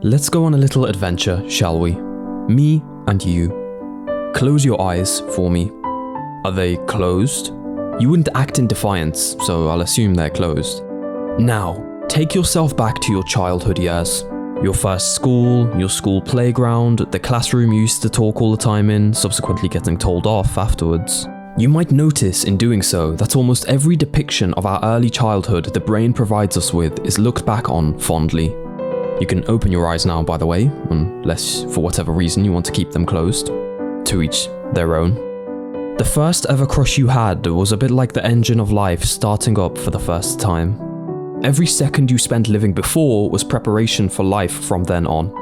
Let's go on a little adventure, shall we? Me and you. Close your eyes for me. Are they closed? You wouldn't act in defiance, so I'll assume they're closed. Now, take yourself back to your childhood years. Your first school, your school playground, the classroom you used to talk all the time in, subsequently getting told off afterwards. You might notice in doing so that almost every depiction of our early childhood the brain provides us with is looked back on fondly. You can open your eyes now, by the way, unless for whatever reason you want to keep them closed. To each their own. The first ever crush you had was a bit like the engine of life starting up for the first time. Every second you spent living before was preparation for life from then on.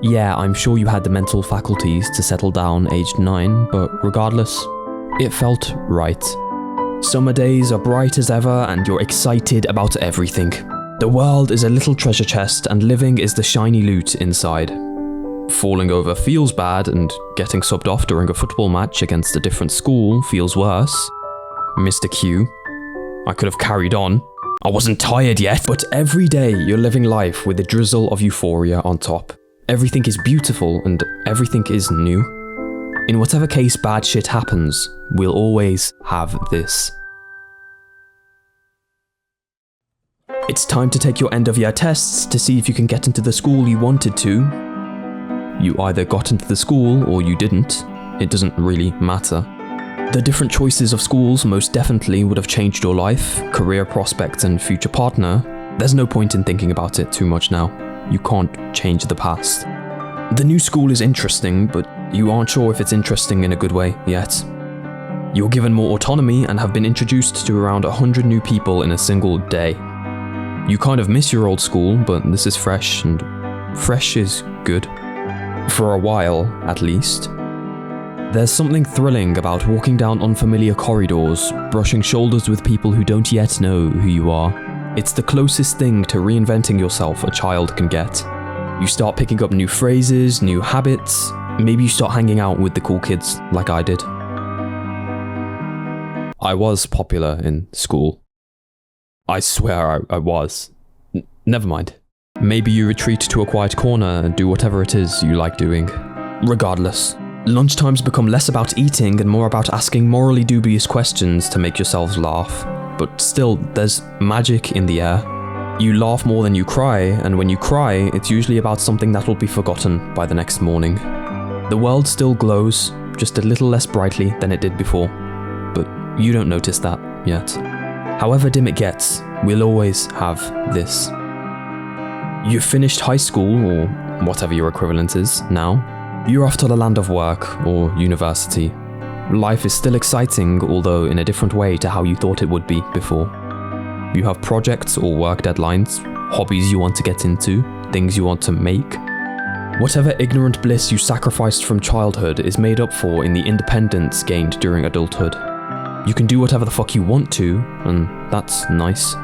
Yeah, I'm sure you had the mental faculties to settle down aged 9, but regardless, it felt right. Summer days are bright as ever and you're excited about everything. The world is a little treasure chest and living is the shiny loot inside. Falling over feels bad and getting subbed off during a football match against a different school feels worse. Mr. Q. I could have carried on. I wasn't tired yet. But every day you're living life with a drizzle of euphoria on top. Everything is beautiful and everything is new. In whatever case bad shit happens, we'll always have this. It's time to take your end of year tests to see if you can get into the school you wanted to. You either got into the school or you didn't. It doesn't really matter. The different choices of schools most definitely would have changed your life, career prospects and future partner. There's no point in thinking about it too much now. You can't change the past. The new school is interesting, but you aren't sure if it's interesting in a good way yet. You're given more autonomy and have been introduced to around 100 new people in a single day. You kind of miss your old school, but this is fresh, and fresh is good. For a while, at least. There's something thrilling about walking down unfamiliar corridors, brushing shoulders with people who don't yet know who you are. It's the closest thing to reinventing yourself a child can get. You start picking up new phrases, new habits. Maybe you start hanging out with the cool kids, like I did. I was popular in school. I swear I was. Never mind. Maybe you retreat to a quiet corner and do whatever it is you like doing. Regardless, lunchtimes become less about eating and more about asking morally dubious questions to make yourselves laugh. But still, there's magic in the air. You laugh more than you cry, and when you cry, it's usually about something that will be forgotten by the next morning. The world still glows, just a little less brightly than it did before, but you don't notice that yet. However dim it gets, we'll always have this. You've finished high school, or whatever your equivalent is now. You're off to the land of work, or university. Life is still exciting, although in a different way to how you thought it would be before. You have projects or work deadlines, hobbies you want to get into, things you want to make. Whatever ignorant bliss you sacrificed from childhood is made up for in the independence gained during adulthood. You can do whatever the fuck you want to, and that's nice.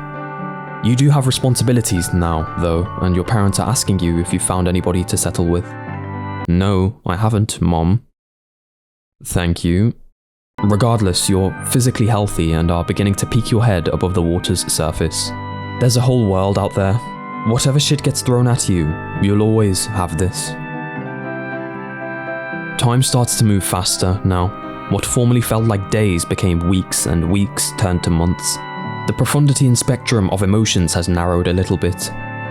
You do have responsibilities now, though, and your parents are asking you if you found anybody to settle with. No, I haven't, Mom. Thank you. Regardless, you're physically healthy and are beginning to peek your head above the water's surface. There's a whole world out there. Whatever shit gets thrown at you, you'll always have this. Time starts to move faster now. What formerly felt like days became weeks, and weeks turned to months. The profundity and spectrum of emotions has narrowed a little bit.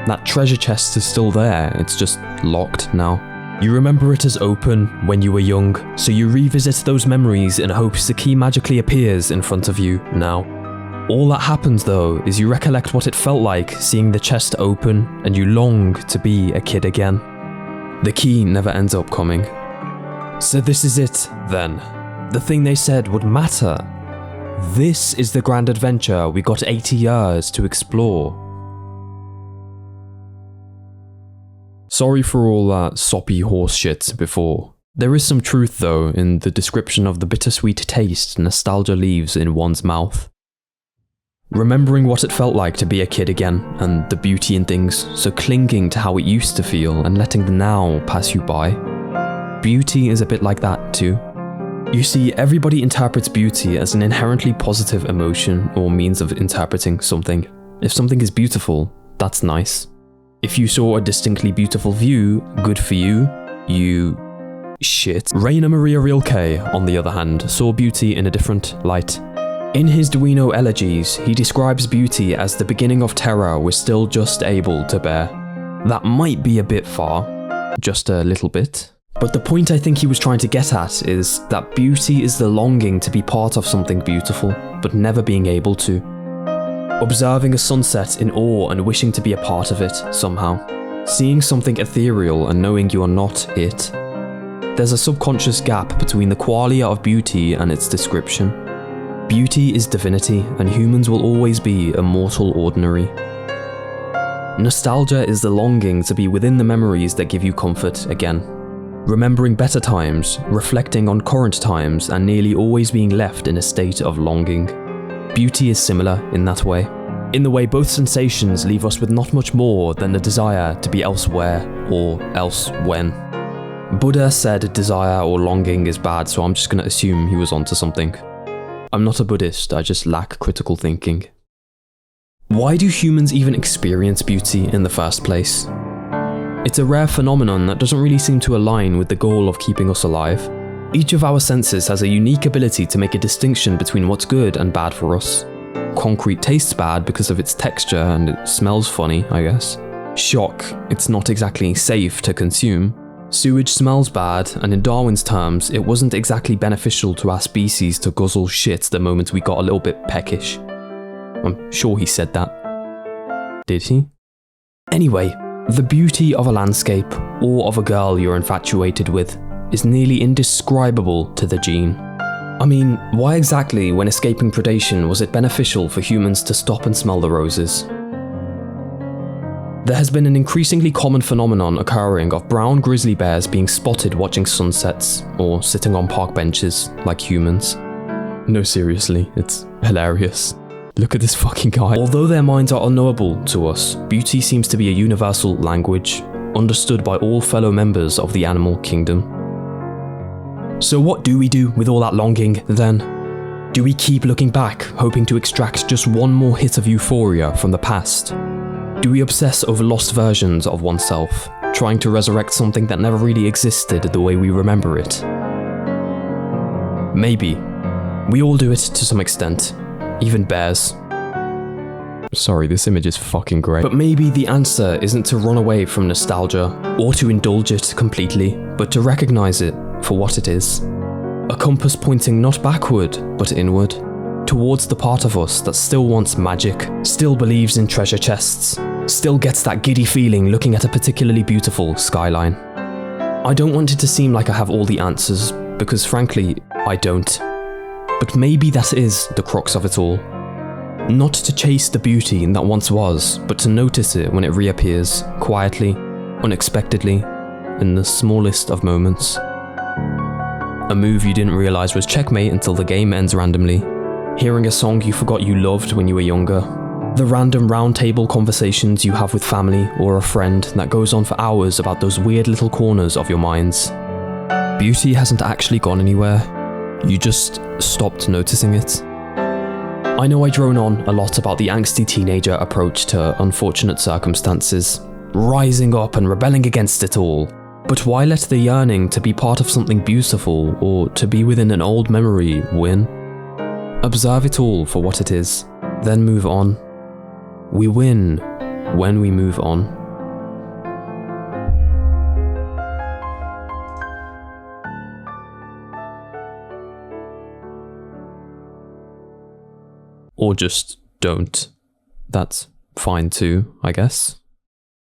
That treasure chest is still there, it's just locked now. You remember it as open when you were young, so you revisit those memories in hopes the key magically appears in front of you now. All that happens though is you recollect what it felt like seeing the chest open, and you long to be a kid again. The key never ends up coming. So this is it, then. The thing they said would matter. This is the grand adventure we got 80 years to explore. Sorry for all that soppy horse shit before. There is some truth though in the description of the bittersweet taste nostalgia leaves in one's mouth. Remembering what it felt like to be a kid again, and the beauty in things, so clinging to how it used to feel and letting the now pass you by. Beauty is a bit like that too. You see, everybody interprets beauty as an inherently positive emotion or means of interpreting something. If something is beautiful, that's nice. If you saw a distinctly beautiful view, good for you, you... shit. Rainer Maria Rilke, on the other hand, saw beauty in a different light. In his Duino Elegies, he describes beauty as the beginning of terror we're still just able to bear. That might be a bit far, just a little bit. But the point I think he was trying to get at is that beauty is the longing to be part of something beautiful, but never being able to. Observing a sunset in awe and wishing to be a part of it, somehow. Seeing something ethereal and knowing you are not it. There's a subconscious gap between the qualia of beauty and its description. Beauty is divinity, and humans will always be a mortal ordinary. Nostalgia is the longing to be within the memories that give you comfort again. Remembering better times, reflecting on current times, and nearly always being left in a state of longing. Beauty is similar in that way. In the way both sensations leave us with not much more than the desire to be elsewhere or else when. Buddha said desire or longing is bad, so I'm just gonna assume he was onto something. I'm not a Buddhist, I just lack critical thinking. Why do humans even experience beauty in the first place? It's a rare phenomenon that doesn't really seem to align with the goal of keeping us alive. Each of our senses has a unique ability to make a distinction between what's good and bad for us. Concrete tastes bad because of its texture and it smells funny, I guess. Shock, it's not exactly safe to consume. Sewage smells bad, and in Darwin's terms, it wasn't exactly beneficial to our species to guzzle shit the moment we got a little bit peckish. I'm sure he said that. Did he? Anyway, the beauty of a landscape, or of a girl you're infatuated with, is nearly indescribable to the gene. I mean, why exactly, when escaping predation, was it beneficial for humans to stop and smell the roses? There has been an increasingly common phenomenon occurring of brown grizzly bears being spotted watching sunsets, or sitting on park benches, like humans. No, seriously, it's hilarious. Look at this fucking guy. Although their minds are unknowable to us, beauty seems to be a universal language, understood by all fellow members of the animal kingdom. So what do we do with all that longing, then? Do we keep looking back, hoping to extract just one more hit of euphoria from the past? Do we obsess over lost versions of oneself, trying to resurrect something that never really existed the way we remember it? Maybe. We all do it to some extent. Even bears. Sorry, this image is fucking great. But maybe the answer isn't to run away from nostalgia, or to indulge it completely, but to recognize it for what it is. A compass pointing not backward, but inward. Towards the part of us that still wants magic, still believes in treasure chests, still gets that giddy feeling looking at a particularly beautiful skyline. I don't want it to seem like I have all the answers, because frankly, I don't. But maybe that is the crux of it all. Not to chase the beauty that once was, but to notice it when it reappears, quietly, unexpectedly, in the smallest of moments. A move you didn't realise was checkmate until the game ends randomly. Hearing a song you forgot you loved when you were younger. The random roundtable conversations you have with family or a friend that goes on for hours about those weird little corners of your minds. Beauty hasn't actually gone anywhere. You just stopped noticing it. I know I drone on a lot about the angsty teenager approach to unfortunate circumstances, rising up and rebelling against it all. But why let the yearning to be part of something beautiful or to be within an old memory win? Observe it all for what it is, then move on. We win when we move on. Or just don't. That's fine too, I guess.